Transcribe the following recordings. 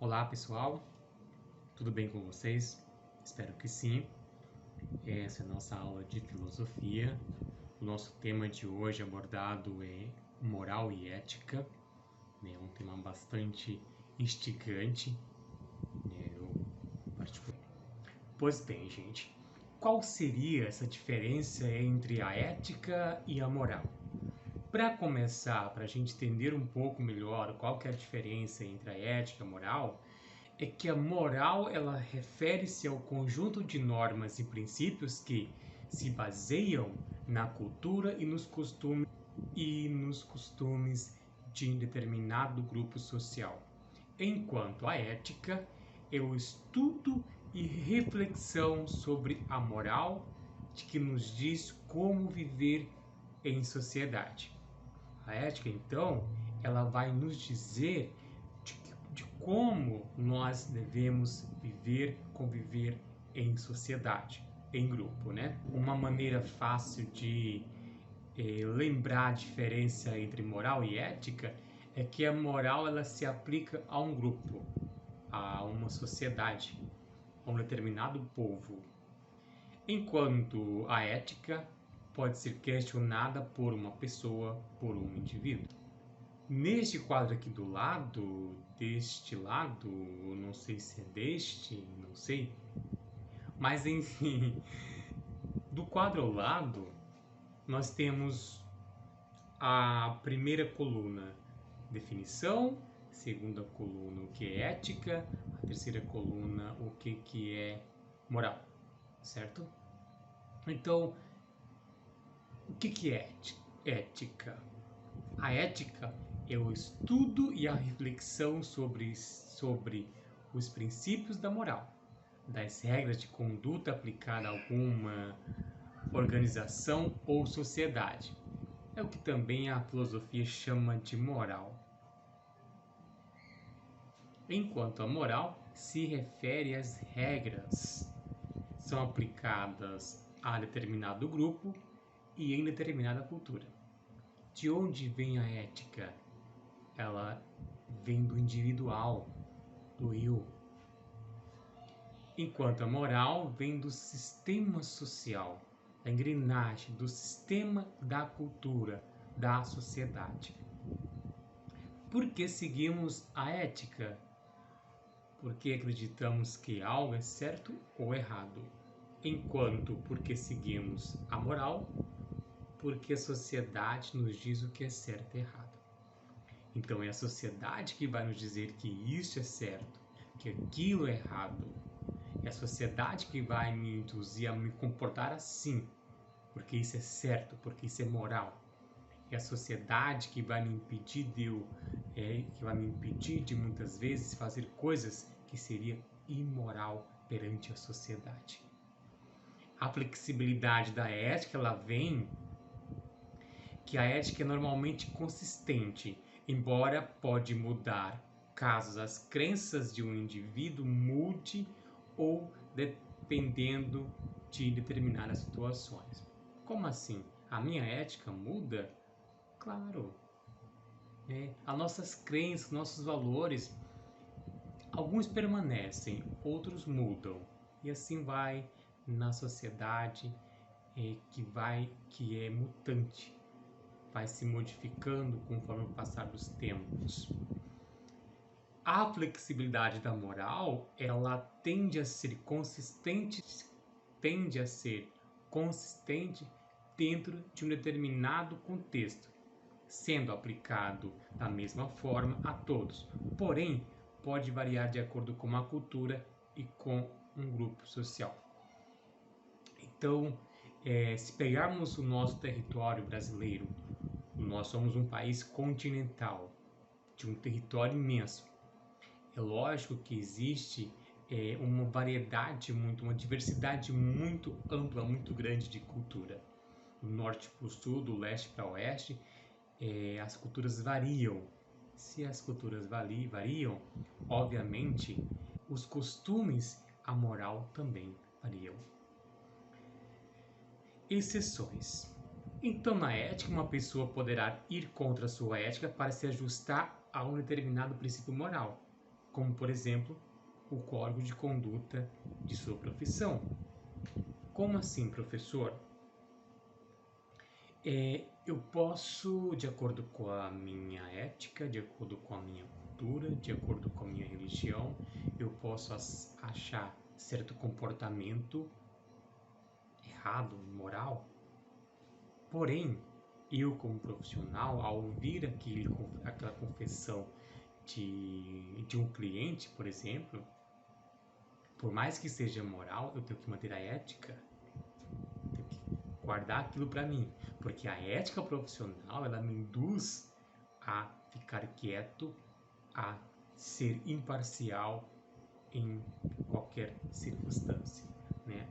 Olá pessoal, tudo bem com vocês? Espero que sim. Essa é a nossa aula de filosofia. O nosso tema de hoje abordado é moral e ética. É um tema bastante instigante, Pois bem, gente, qual seria essa diferença entre a ética e a moral? Para começar, para a gente entender um pouco melhor qual que é a diferença entre a ética e a moral, é que a moral ela refere-se ao conjunto de normas e princípios que se baseiam na cultura e nos costumes de um determinado grupo social, enquanto a ética é o estudo e reflexão sobre a moral de que nos diz como viver em sociedade. A ética, então, ela vai nos dizer de como nós devemos viver, conviver em sociedade, em grupo, né? Uma maneira fácil de lembrar a diferença entre moral e ética é que a moral ela se aplica a um grupo, a uma sociedade, a um determinado povo, enquanto a ética pode ser questionada por uma pessoa, por um indivíduo. Neste quadro aqui do lado, deste lado, não sei se é deste, não sei, mas enfim, do quadro ao lado, nós temos a primeira coluna, definição, segunda coluna, o que é ética, a terceira coluna, o que é moral, certo? Então, o que é ética? A ética é o estudo e a reflexão sobre os princípios da moral, das regras de conduta aplicada a alguma organização ou sociedade. É o que também a filosofia chama de moral. Enquanto a moral se refere às regras, são aplicadas a determinado grupo e em determinada cultura. De onde vem a ética? Ela vem do individual, do eu. Enquanto a moral vem do sistema social, da engrenagem, do sistema da cultura, da sociedade. Por que seguimos a ética? Porque acreditamos que algo é certo ou errado. Enquanto porque seguimos a moral, porque a sociedade nos diz o que é certo e errado. Então é a sociedade que vai nos dizer que isso é certo, que aquilo é errado. É a sociedade que vai me induzir a me comportar assim, porque isso é certo, porque isso é moral. É a sociedade que vai me impedir de muitas vezes fazer coisas que seria imoral perante a sociedade. A flexibilidade da ética, ela vem que a ética é normalmente consistente, embora pode mudar caso as crenças de um indivíduo mude ou dependendo de determinadas situações. Como assim? A minha ética muda? Claro. As nossas crenças, nossos valores, alguns permanecem, outros mudam. E assim vai na sociedade que é mutante, vai se modificando conforme o passar dos tempos. A flexibilidade da moral, ela tende a ser consistente dentro de um determinado contexto, sendo aplicado da mesma forma a todos. Porém, pode variar de acordo com a cultura e com um grupo social. Então, se pegarmos o nosso território brasileiro, nós somos um país continental, de um território imenso. É lógico que existe uma uma diversidade muito ampla, muito grande de cultura. Do norte para o sul, do leste para o oeste, as culturas variam. Se as culturas variam, obviamente, os costumes, a moral também variam. Exceções. Então, na ética, uma pessoa poderá ir contra a sua ética para se ajustar a um determinado princípio moral. como por exemplo o código de conduta de sua profissão. Como assim, professor? Eu posso, de acordo com a minha ética, de acordo com a minha cultura, de acordo com a minha religião, eu posso achar certo comportamento errado, imoral. Porém, eu como profissional, ao ouvir aquela confissão de um cliente, por exemplo, por mais que seja moral, eu tenho que manter a ética, tenho que guardar aquilo para mim, porque a ética profissional, ela me induz a ficar quieto, a ser imparcial em qualquer circunstância, né?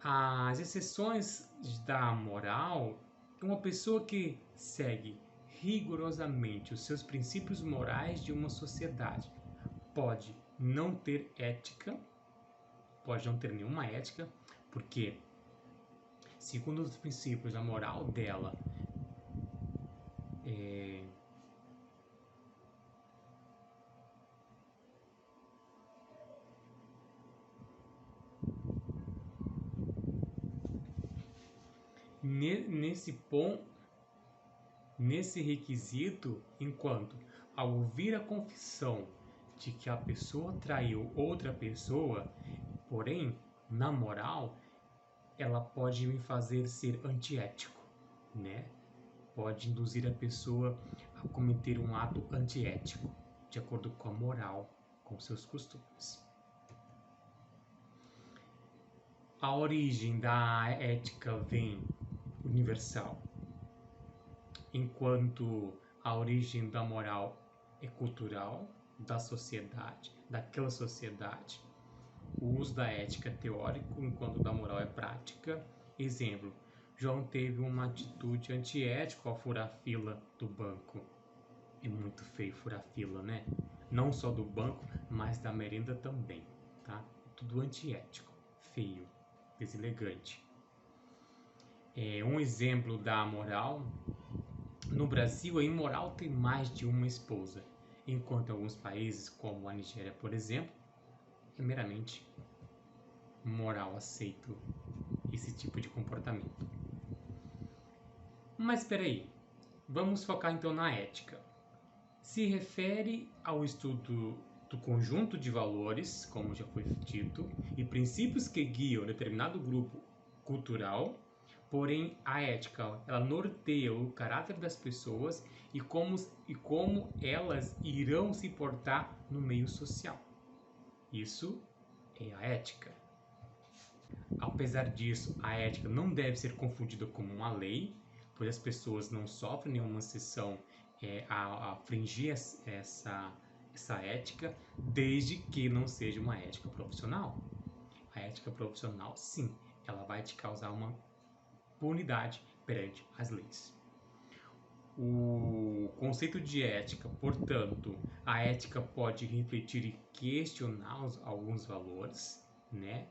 As exceções da moral, uma pessoa que segue rigorosamente os seus princípios morais de uma sociedade pode não ter ética, pode não ter nenhuma ética, porque segundo os princípios da moral dela, nesse ponto, nesse requisito, enquanto ao ouvir a confissão de que a pessoa traiu outra pessoa, porém, na moral, ela pode me fazer ser antiético, né? Pode induzir a pessoa a cometer um ato antiético, de acordo com a moral, com seus costumes. A origem da ética vem universal, enquanto a origem da moral é cultural, da sociedade, daquela sociedade. O uso da ética é teórico, enquanto da moral é prática. Exemplo, João teve uma atitude antiética ao furar a fila do banco. É muito feio furar a fila, né? Não só do banco, mas da merenda também, tá? Tudo antiético, feio, deselegante. Um exemplo da moral: no Brasil, a imoral ter mais de uma esposa, enquanto em alguns países, como a Nigéria, por exemplo, é meramente moral aceito esse tipo de comportamento. Mas espera aí, vamos focar então na ética. Se refere ao estudo do conjunto de valores, como já foi dito, e princípios que guiam determinado grupo cultural. Porém, a ética, ela norteia o caráter das pessoas e como elas irão se portar no meio social. Isso é a ética. Apesar disso, a ética não deve ser confundida com uma lei, pois as pessoas não sofrem nenhuma sanção a fringir essa ética, desde que não seja uma ética profissional. A ética profissional, sim, ela vai te causar uma punidade perante as leis. O conceito de ética, portanto, a ética pode refletir e questionar alguns valores, né?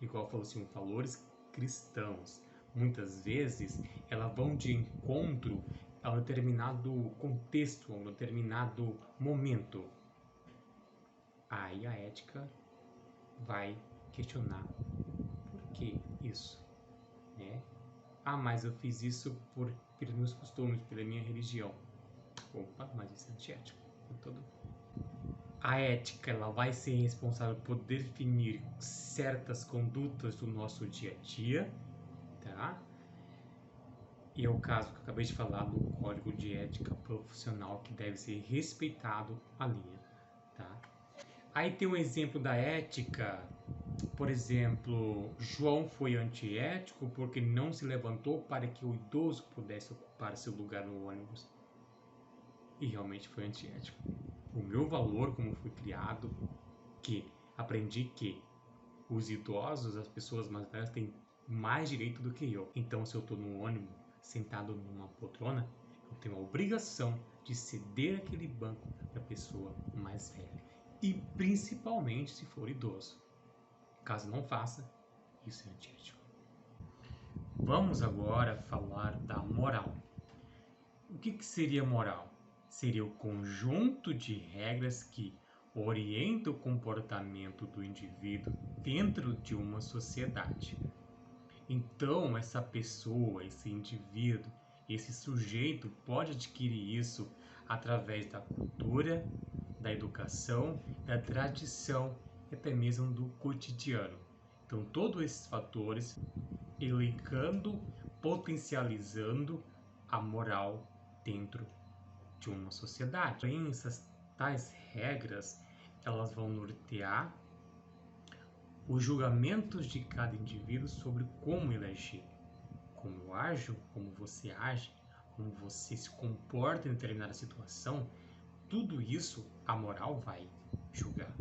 Igual falou assim, valores cristãos. Muitas vezes, elas vão de encontro a um determinado contexto, a um determinado momento. Aí a ética vai questionar por que isso, né? Ah, mas eu fiz isso pelos meus costumes, pela minha religião. Opa, mas isso é antiético. A ética, ela vai ser responsável por definir certas condutas do nosso dia a dia, tá? E é o caso que eu acabei de falar do código de ética profissional, que deve ser respeitado a linha, tá? Aí tem um exemplo da ética. Por exemplo, João foi antiético porque não se levantou para que o idoso pudesse ocupar seu lugar no ônibus. E realmente foi antiético. O meu valor, como fui criado, que aprendi que os idosos, as pessoas mais velhas, têm mais direito do que eu. Então, se eu estou no ônibus, sentado numa poltrona, eu tenho a obrigação de ceder aquele banco para a pessoa mais velha. E principalmente se for idoso. Caso não faça, isso é antiético. Vamos agora falar da moral. O que seria moral? Seria o conjunto de regras que orienta o comportamento do indivíduo dentro de uma sociedade. Então, essa pessoa, esse indivíduo, esse sujeito pode adquirir isso através da cultura, da educação, da tradição e até mesmo do cotidiano. Então, todos esses fatores elencando, potencializando a moral dentro de uma sociedade. Porém, essas tais regras, elas vão nortear os julgamentos de cada indivíduo sobre como ele agir. Como eu ajo, como você age, como você se comporta em determinada situação, tudo isso a moral vai julgar.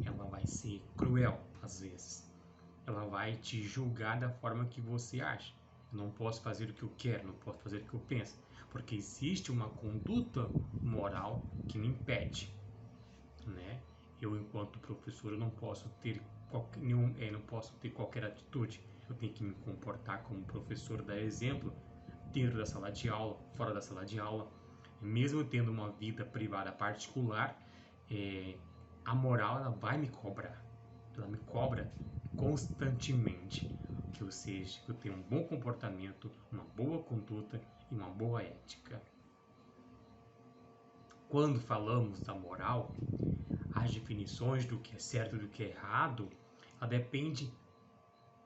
Ela vai ser cruel, às vezes. Ela vai te julgar da forma que você age. Eu não posso fazer o que eu quero, não posso fazer o que eu penso, porque existe uma conduta moral que me impede, né? Eu, enquanto professor, eu não posso ter não posso ter qualquer atitude. Eu tenho que me comportar como professor, dar exemplo dentro da sala de aula, fora da sala de aula, mesmo tendo uma vida privada particular. A moral ela vai me cobrar, ela me cobra constantemente que eu seja, que eu tenha um bom comportamento, uma boa conduta e uma boa ética. Quando falamos da moral, as definições do que é certo e do que é errado, ela depende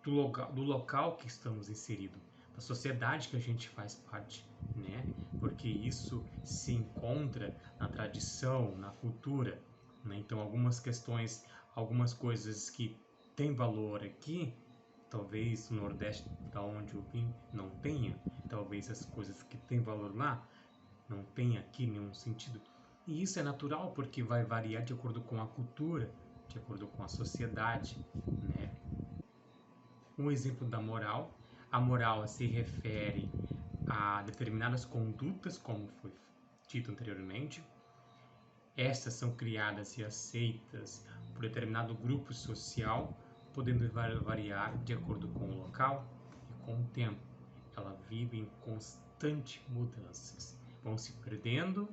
do local que estamos inseridos, da sociedade que a gente faz parte, né? Porque isso se encontra na tradição, na cultura, né? Então, algumas questões, algumas coisas que têm valor aqui, talvez no Nordeste, da onde eu vim, não tenha. Talvez as coisas que têm valor lá não tenha aqui nenhum sentido. E isso é natural porque vai variar de acordo com a cultura, de acordo com a sociedade, né? Um exemplo da moral. A moral se refere a determinadas condutas, como foi dito anteriormente. Estas são criadas e aceitas por determinado grupo social, podendo variar de acordo com o local e com o tempo. Ela vive em constante mudanças. Vão se perdendo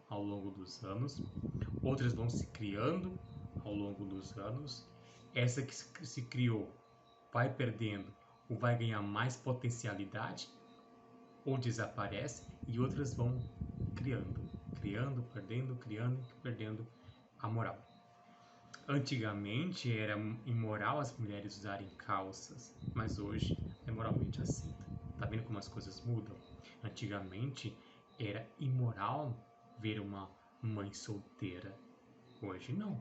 ao longo dos anos, outras vão se criando ao longo dos anos. Essa que se criou vai perdendo ou vai ganhar mais potencialidade ou desaparece, e outras vão criando, perdendo a moral. Antigamente era imoral as mulheres usarem calças, mas hoje é moralmente aceita. Tá vendo como as coisas mudam? Antigamente era imoral ver uma mãe solteira. Hoje não.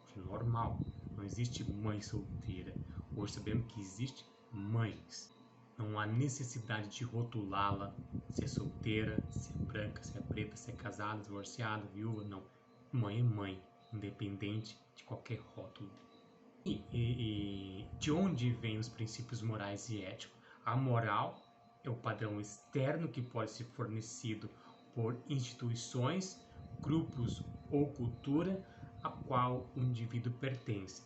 Hoje é normal. Não existe mãe solteira. Hoje sabemos que existe mães. Não há necessidade de rotulá-la se é solteira, se é branca, se é preta, se é casada, divorciada, viúva. Não. Mãe é mãe, independente de qualquer rótulo. E de onde vêm os princípios morais e éticos? A moral é o padrão externo que pode ser fornecido por instituições, grupos ou cultura a qual o indivíduo pertence.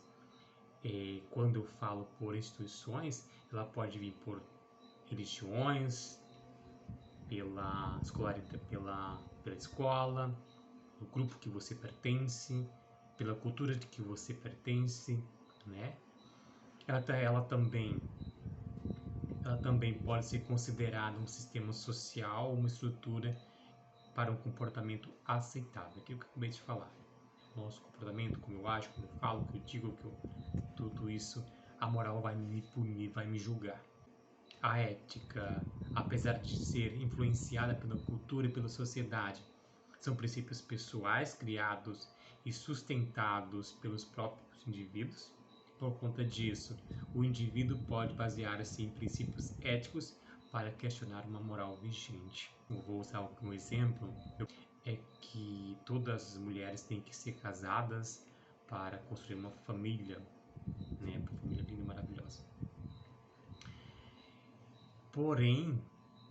Quando eu falo por instituições, ela pode vir por religiões, pela escola, do grupo que você pertence, pela cultura de que você pertence, né? Ela também pode ser considerada um sistema social, uma estrutura para um comportamento aceitável. Aquilo que eu acabei de falar. Nosso comportamento, como eu acho, como eu falo, como eu digo, tudo isso, a moral vai me punir, vai me julgar. A ética, apesar de ser influenciada pela cultura e pela sociedade, são princípios pessoais criados e sustentados pelos próprios indivíduos. Por conta disso, o indivíduo pode basear-se em princípios éticos para questionar uma moral vigente. Eu vou usar como exemplo é que todas as mulheres têm que ser casadas para construir uma família, né? Uma família linda e maravilhosa. Porém,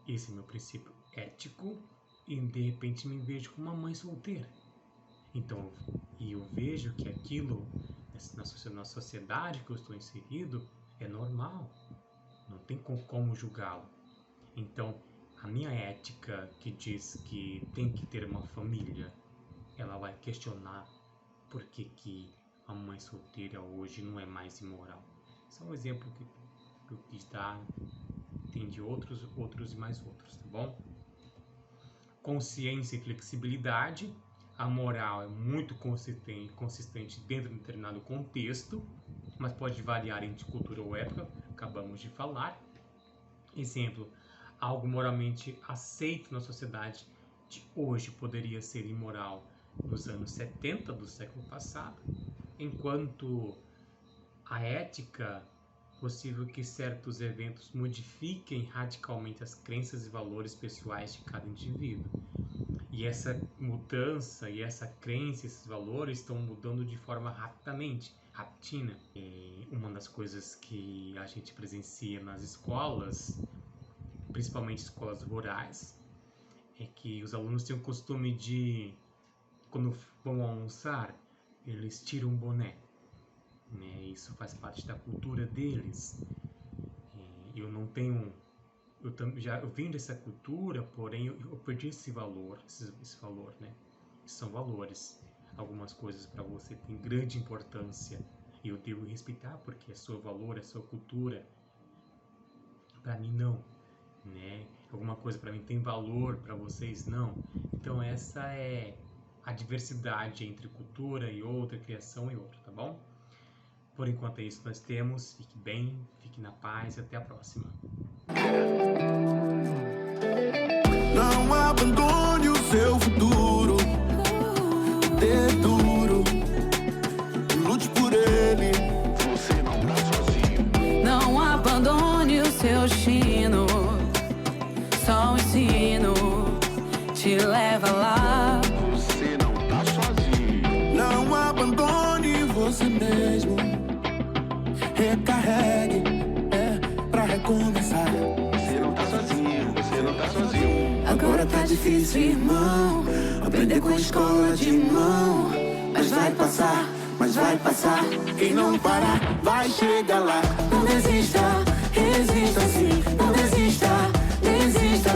esse é meu princípio ético e de repente me vejo como uma mãe solteira. Então, eu vejo que aquilo na sociedade que eu estou inserido é normal, não tem como julgá-lo. Então, a minha ética que diz que tem que ter uma família, ela vai questionar por que a mãe solteira hoje não é mais imoral. Só um exemplo que eu quis dar, tem de outros e mais outros, tá bom? Consciência e flexibilidade. A moral é muito consistente dentro de um determinado contexto, mas pode variar entre cultura ou época, acabamos de falar. Exemplo, algo moralmente aceito na sociedade de hoje poderia ser imoral nos anos 70 do século passado, enquanto a ética, possível que certos eventos modifiquem radicalmente as crenças e valores pessoais de cada indivíduo. E essa mudança e essa crença, esses valores estão mudando de forma repentina. E uma das coisas que a gente presencia nas escolas, principalmente escolas rurais, é que os alunos têm o costume de, quando vão almoçar, eles tiram o boné. Isso faz parte da cultura deles. Eu não tenho... Eu vim dessa cultura, porém eu perdi esse valor, né? São valores. Algumas coisas para você têm grande importância e eu devo respeitar porque é seu valor, é sua cultura. Para mim não, né? Alguma coisa para mim tem valor, para vocês não. Então essa é a diversidade entre cultura e outra, criação e outra, tá bom? Por enquanto é isso que nós temos. Fique bem, fique na paz e até a próxima. Não abandone o seu futuro, dê duro, lute por ele. Você não tá sozinho. Não abandone o seu destino, só o ensino te leva lá. Você não tá sozinho. Não abandone você mesmo, recarregue, pra recomeçar. Você não tá sozinho, você não tá sozinho. Agora tá difícil, irmão, aprender com a escola de mão. Mas vai passar, mas vai passar. Quem não parar, vai chegar lá. Não desista, resista sim. Não desista, desista